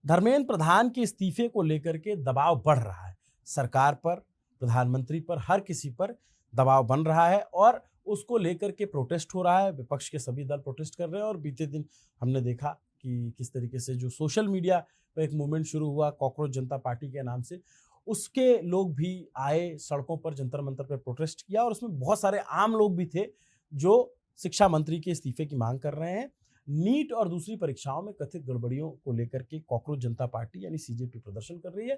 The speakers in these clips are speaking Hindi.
धर्मेंद्र प्रधान के इस्तीफे को लेकर के दबाव बढ़ रहा है। सरकार पर, प्रधानमंत्री पर, हर किसी पर दबाव बन रहा है और उसको लेकर के प्रोटेस्ट हो रहा है। विपक्ष के सभी दल प्रोटेस्ट कर रहे हैं और बीते दिन हमने देखा कि किस तरीके से जो सोशल मीडिया पर एक मूवमेंट शुरू हुआ कॉकरोच जनता पार्टी के नाम से, उसके लोग भी आए सड़कों पर, जंतर मंतर पर प्रोटेस्ट किया और उसमें बहुत सारे आम लोग भी थे जो शिक्षा मंत्री के इस्तीफे की मांग कर रहे हैं। नीट और दूसरी परीक्षाओं में कथित गड़बड़ियों को लेकर के कॉकरोच जनता पार्टी यानी सीजेपी प्रदर्शन कर रही है।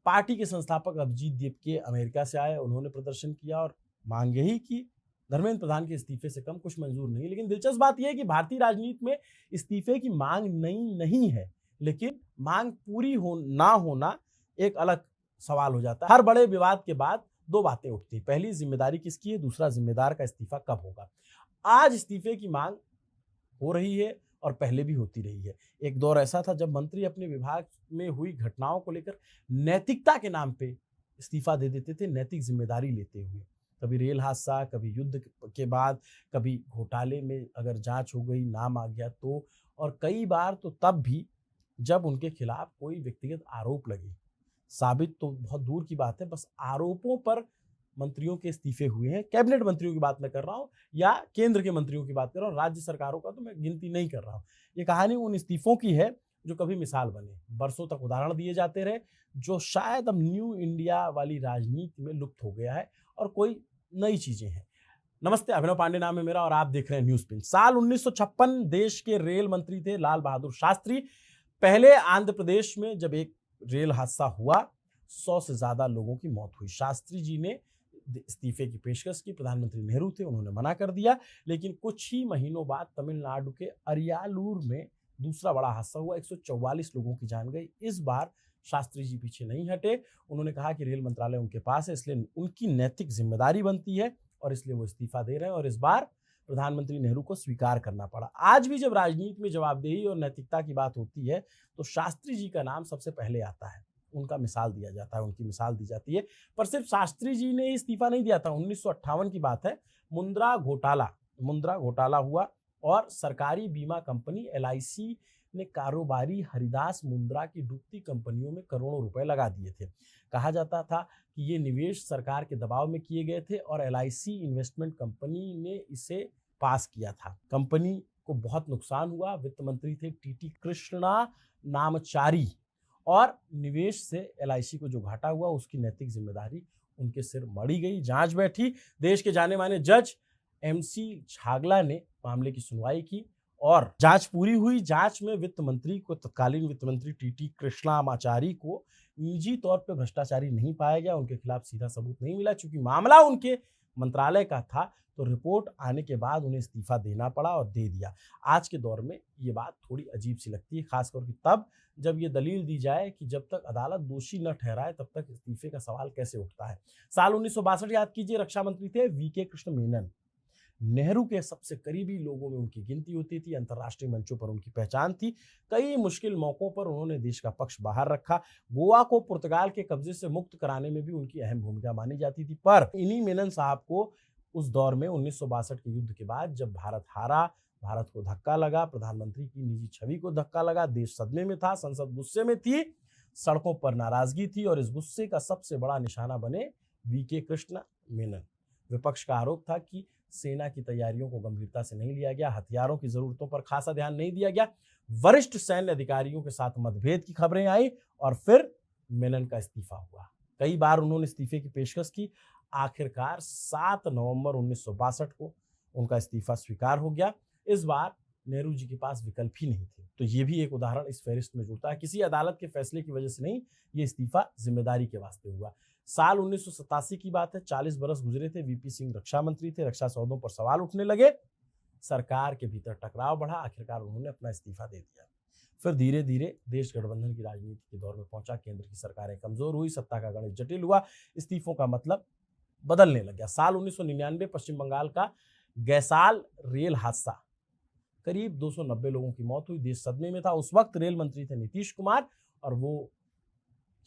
पार्टी के संस्थापक अभिजीत दीपके अमेरिका से आए, उन्होंने प्रदर्शन किया और मांग यही की धर्मेंद्र प्रधान के इस्तीफे से कम कुछ मंजूर नहीं। लेकिन दिलचस्प बात यह है कि भारतीय राजनीति में इस्तीफे की मांग नई नहीं है, लेकिन मांग पूरी ना होना एक अलग सवाल हो जाता है। हर बड़े विवाद के बाद दो बातें उठती हैं, पहली जिम्मेदारी किसकी है, दूसरा जिम्मेदार का इस्तीफा कब होगा। आज इस्तीफे की मांग हो रही है और पहले भी होती रही है। एक दौर ऐसा था जब मंत्री अपने विभाग में हुई घटनाओं को लेकर नैतिकता के नाम पे इस्तीफा दे देते थे, नैतिक जिम्मेदारी लेते हुए। कभी रेल हादसा, कभी युद्ध के बाद, कभी घोटाले में अगर जांच हो गई, नाम आ गया तो, और कई बार तो तब भी जब उनके खिलाफ कोई व्यक्तिगत आरोप लगे। साबित तो बहुत दूर की बात है, बस आरोपों पर मंत्रियों के इस्तीफे हुए हैं। कैबिनेट मंत्रियों की बात मैं कर रहा हूं या केंद्र के मंत्रियों की बात कर रहा हूं, राज्य सरकारों का तो मैं गिनती नहीं कर रहा हूं। ये कहानी उन इस्तीफों की है जो कभी मिसाल बने, बरसों तक उदाहरण दिए जाते रहे, जो शायद अब न्यू इंडिया वाली राजनीति में लुप्त हो गया है और कोई नई चीजें हैं। नमस्ते, अभिनव पांडे नाम है मेरा और आप देख रहे हैं न्यूज पिन। साल 1956 देश के रेल मंत्री थे लाल बहादुर शास्त्री। पहले आंध्र प्रदेश में जब एक रेल हादसा हुआ, 100 से ज्यादा लोगों की मौत हुई। शास्त्री जी ने इस्तीफे की पेशकश की, प्रधानमंत्री नेहरू थे, उन्होंने मना कर दिया। लेकिन कुछ ही महीनों बाद तमिलनाडु के अरियालूर में दूसरा बड़ा हादसा हुआ, 144 लोगों की जान गई। इस बार शास्त्री जी पीछे नहीं हटे, उन्होंने कहा कि रेल मंत्रालय उनके पास है, इसलिए उनकी नैतिक जिम्मेदारी बनती है और इसलिए वो इस्तीफा दे रहे हैं और इस बार प्रधानमंत्री नेहरू को स्वीकार करना पड़ा। आज भी जब राजनीति में जवाबदेही और नैतिकता की बात होती है तो शास्त्री जी का नाम सबसे पहले आता है, उनका मिसाल दिया जाता है, उनकी मिसाल दी जाती है। पर सिर्फ शास्त्री जी ने इस्तीफा नहीं दिया था। 1958 की बात है, मुंद्रा घोटाला हुआ और सरकारी बीमा कंपनी LIC ने कारोबारी हरिदास मुंद्रा की डूबती कंपनियों में करोड़ों रुपए लगा दिए थे। कहा जाता था कि ये निवेश सरकार के दबाव में किए गए थे और LIC इन्वेस्टमेंट कंपनी ने इसे पास किया था। कंपनी को बहुत नुकसान हुआ। वित्त मंत्री थे TT कृष्णा नामचारी और निवेश से LIC को जो घाटा हुआ उसकी नैतिक जिम्मेदारी उनके सिर मढ़ी गई। जांच बैठी, देश के जाने माने जज MC छागला ने मामले की सुनवाई की और जांच पूरी हुई। जांच में तत्कालीन वित्त मंत्री TT कृष्णामाचारी को निजी तौर पर भ्रष्टाचारी नहीं पाया गया, उनके खिलाफ सीधा सबूत नहीं मिला। चूंकि मामला उनके मंत्रालय का था तो रिपोर्ट आने के बाद उन्हें इस्तीफा देना पड़ा और दे दिया। आज के दौर में ये बात थोड़ी अजीब सी लगती है, खासकर कि तब जब ये दलील दी जाए कि जब तक अदालत दोषी न ठहराए तब तक इस्तीफे का सवाल कैसे उठता है। साल 1962 याद कीजिए, रक्षा मंत्री थे VK कृष्ण मेनन। नेहरू के सबसे करीबी लोगों में उनकी गिनती होती थी, अंतर्राष्ट्रीय मंचों पर उनकी पहचान थी। कई मुश्किल मौकों पर उन्होंने देश का पक्ष बाहर रखा। गोवा को पुर्तगाल के कब्जे से मुक्त कराने में भी उनकी अहम भूमिका मानी जाती थी। पर इन्हीं मेनन साहब को उस दौर में 1962 के युद्ध के बाद जब भारत हारा, भारत को धक्का लगा, प्रधानमंत्री की निजी छवि को धक्का लगा, देश सदमे में था, संसद गुस्से में थी, सड़कों पर नाराजगी थी और इस गुस्से का सबसे बड़ा निशाना बने VK कृष्ण मेनन। विपक्ष का आरोप था कि सेना की तैयारियों को गंभीरता से नहीं लिया गया, हथियारों की जरूरतों पर खासा ध्यान नहीं दिया गया। वरिष्ठ सैन्य अधिकारियों के साथ मतभेद की खबरें आई और फिर मेनन का इस्तीफा हुआ। कई बार उन्होंने इस्तीफे की पेशकश की। आखिरकार 7 नवंबर 1962 को उनका इस्तीफा स्वीकार हो गया। इस बार नेहरू जी के पास विकल्प ही नहीं थे। तो ये भी एक उदाहरण इस फहरिस्त में जुड़ता है। किसी अदालत के फैसले की वजह से नहीं, ये इस्तीफा जिम्मेदारी के वास्ते हुआ। साल 1987 की बात है, 40 बरस गुजरे थे, VP सिंह रक्षा मंत्री थे, रक्षा सौदों पर सवाल उठने लगे, सरकार के भीतर टकराव बढ़ा, आखिरकार उन्होंने अपना इस्तीफा दे दिया। फिर धीरे धीरे देश गठबंधन की राजनीति के दौर में पहुंचा, केंद्र की सरकारें कमजोर हुई, सत्ता का गणित जटिल हुआ, इस्तीफों का मतलब बदलने लग गया। साल 1999 पश्चिम बंगाल का गैसाल रेल हादसा, करीब 290 लोगों की मौत हुई, देश सदमे में था। उस वक्त रेल मंत्री थे नीतीश कुमार और वो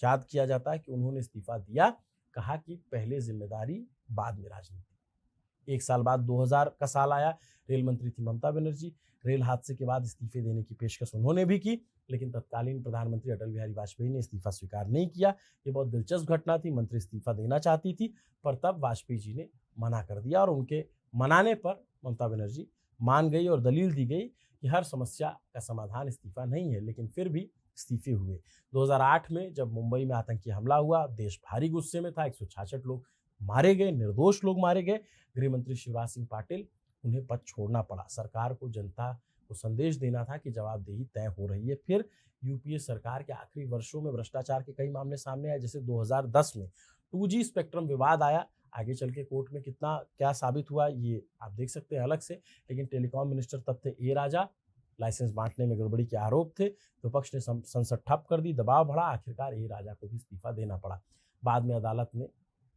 याद किया जाता है कि उन्होंने इस्तीफा दिया, कहा कि पहले जिम्मेदारी बाद में राजनीति। एक साल बाद 2000 का साल आया, रेल मंत्री थी ममता बनर्जी। रेल हादसे के बाद इस्तीफे देने की पेशकश उन्होंने भी की। लेकिन तत्कालीन प्रधानमंत्री अटल बिहारी वाजपेयी ने इस्तीफा स्वीकार नहीं किया। ये बहुत दिलचस्प घटना थी। मंत्री इस्तीफा देना चाहती थी, पर तब वाजपेयी जी ने मना कर दिया और उनके मनाने पर ममता बनर्जी मान गई और दलील दी गई कि हर समस्या का समाधान इस्तीफा नहीं है, लेकिन फिर भी इस्तीफे हुए। 2008 में जब मुंबई में आतंकी हमला हुआ, देश भारी गुस्से में था। 166 लोग मारे गए, निर्दोष लोग मारे गए। गृह मंत्री शिवराज सिंह पाटिल, उन्हें पद छोड़ना पड़ा। सरकार को जनता को संदेश देना था कि जवाबदेही तय हो रही है। फिर यूपीए सरकार के आखिरी वर्षों में भ्रष्टाचार के कई मामले सामने आए। जैसे 2010 में 2G स्पेक्ट्रम विवाद आया। आगे चल के कोर्ट में कितना क्या साबित हुआ ये आप देख सकते हैं अलग से। लेकिन टेलीकॉम मिनिस्टर तब थे ए राजा। लाइसेंस बांटने में गड़बड़ी के आरोप थे। विपक्ष ने संसद ठप कर दी, दबाव बढ़ा, आखिरकार ए राजा को भी इस्तीफा देना पड़ा। बाद में अदालत ने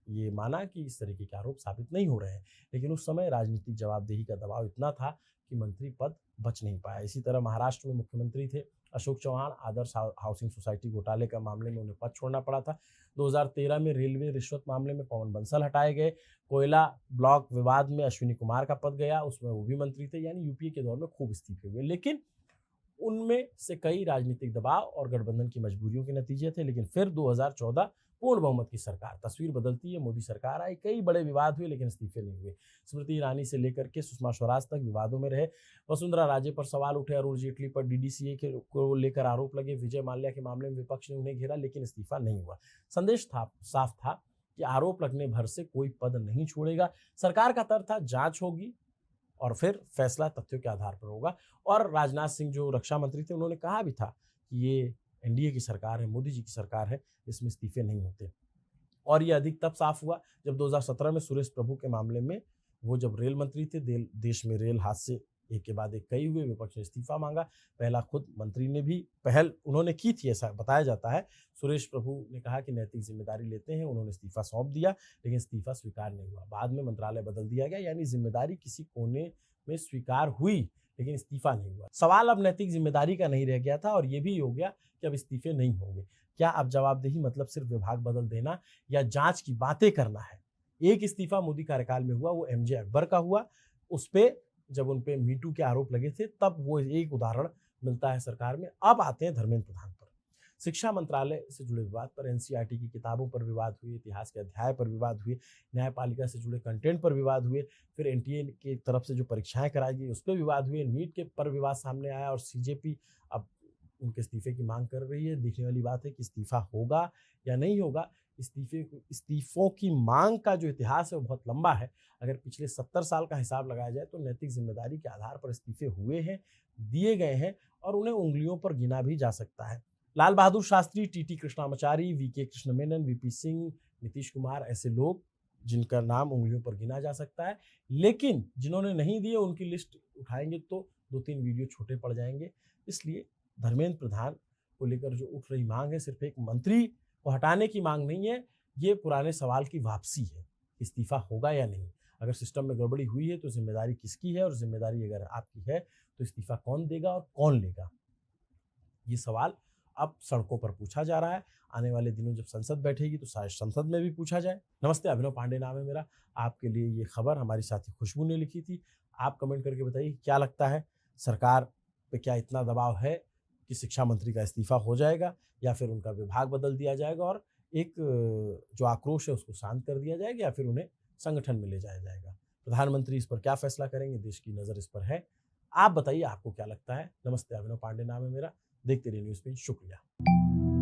ये माना कि इस तरीके के आरोप साबित नहीं हो रहे हैं, लेकिन उस समय राजनीतिक जवाबदेही का दबाव इतना था कि मंत्री पद बच नहीं पाया। इसी तरह महाराष्ट्र में मुख्यमंत्री थे अशोक चौहान। आदर्श हाउसिंग सोसाइटी घोटाले का मामले में उन्हें पद छोड़ना पड़ा था। 2013 में रेलवे रिश्वत मामले में पवन बंसल हटाए गए। कोयला ब्लॉक विवाद में अश्विनी कुमार का पद गया, उसमें वो भी मंत्री थे। यानी यूपीए के दौर में खूब इस्तीफे हुए, लेकिन उनमें से कई राजनीतिक दबाव और गठबंधन की मजबूरियों के नतीजे थे। लेकिन फिर 2014 पूर्ण बहुमत की सरकार, तस्वीर बदलती है। मोदी सरकार आई, कई बड़े विवाद हुए, लेकिन इस्तीफे नहीं हुए। स्मृति ईरानी से लेकर के सुषमा स्वराज तक विवादों में रहे। वसुंधरा राजे पर सवाल उठे, अरुण जेटली पर डीडीसीए को लेकर आरोप लगे, विजय माल्या के मामले में विपक्ष ने उन्हें घेरा, लेकिन इस्तीफा नहीं हुआ। संदेश साफ था कि आरोप लगने भर से कोई पद नहीं छोड़ेगा। सरकार का तर्क था जांच होगी और फिर फैसला तथ्यों के आधार पर होगा। और राजनाथ सिंह जो रक्षा मंत्री थे, उन्होंने कहा भी था कि ये एनडीए की सरकार है, मोदी जी की सरकार है, इसमें इस्तीफे नहीं होते। और ये अधिक तब साफ हुआ जब 2017 में सुरेश प्रभु के मामले में वो जब रेल मंत्री थे, देश में रेल हादसे एक के बाद एक कई हुए, विपक्ष ने इस्तीफा मांगा। पहला खुद मंत्री ने भी पहल उन्होंने की थी, ऐसा बताया जाता है। सुरेश प्रभु ने कहा कि नैतिक जिम्मेदारी लेते हैं, उन्होंने इस्तीफा सौंप दिया, लेकिन इस्तीफा स्वीकार नहीं हुआ। बाद में मंत्रालय बदल दिया गया, यानी जिम्मेदारी किसी कोने में स्वीकार हुई, लेकिन इस्तीफा नहीं हुआ। सवाल अब नैतिक जिम्मेदारी का नहीं रह गया था और ये भी हो गया कि अब इस्तीफे नहीं होंगे। क्या अब जवाबदेही मतलब सिर्फ विभाग बदल देना या जांच की बातें करना है? एक इस्तीफा मोदी कार्यकाल में हुआ, वो एमजे अकबर का हुआ। उस पे जब उन पे मीटू के आरोप लगे थे, तब वो एक उदाहरण मिलता है सरकार में। अब आते हैं धर्मेंद्र प्रधान पर। शिक्षा मंत्रालय से जुड़े विवाद पर, एनसीईआरटी की किताबों पर विवाद हुए, इतिहास के अध्याय पर विवाद हुए, न्यायपालिका से जुड़े कंटेंट पर विवाद हुए, फिर एनटीए की तरफ से जो परीक्षाएं कराई गई उस पर विवाद हुए, नीट के पर विवाद सामने आया और सीजेपी अब उनके इस्तीफे की मांग कर रही है। देखने वाली बात है कि इस्तीफा होगा या नहीं होगा। इस्तीफों की मांग का जो इतिहास है वो बहुत लंबा है। अगर पिछले 70 साल का हिसाब लगाया जाए तो नैतिक जिम्मेदारी के आधार पर इस्तीफे हुए हैं, दिए गए हैं और उन्हें उंगलियों पर गिना भी जा सकता है। Lal Bahadur Shastri, TT Krishnamachari, VK Krishna Menon, VP Singh, Nitish Kumar, ऐसे लोग जिनका नाम उंगलियों पर गिना जा सकता है। लेकिन जिन्होंने नहीं दिए उनकी लिस्ट उठाएंगे तो 2-3 वीडियो छोटे पड़ जाएंगे। इसलिए धर्मेंद्र प्रधान को लेकर जो उठ रही मांग है, सिर्फ एक मंत्री को हटाने की मांग नहीं है, ये पुराने सवाल की वापसी है। इस्तीफा होगा या नहीं? अगर सिस्टम में गड़बड़ी हुई है तो जिम्मेदारी किसकी है, और जिम्मेदारी अगर आपकी है तो इस्तीफा कौन देगा और कौन लेगा? ये सवाल अब सड़कों पर पूछा जा रहा है। आने वाले दिनों जब संसद बैठेगी तो शायद संसद में भी पूछा जाए। नमस्ते, अभिनव पांडे नाम है मेरा। आपके लिए ये खबर हमारी साथी खुशबू ने लिखी थी। आप कमेंट करके बताइए क्या लगता है, सरकार पे क्या इतना दबाव है कि शिक्षा मंत्री का इस्तीफा हो जाएगा या फिर उनका विभाग बदल दिया जाएगा और एक जो आक्रोश है उसको शांत कर दिया जाएगा, या फिर उन्हें संगठन में ले जाया जाएगा? प्रधानमंत्री इस पर क्या फैसला करेंगे, देश की नज़र इस पर है। आप बताइए आपको क्या लगता है। नमस्ते, अभिनव पांडे नाम है मेरा। देखते रहिए न्यूज़ पे। शुक्रिया।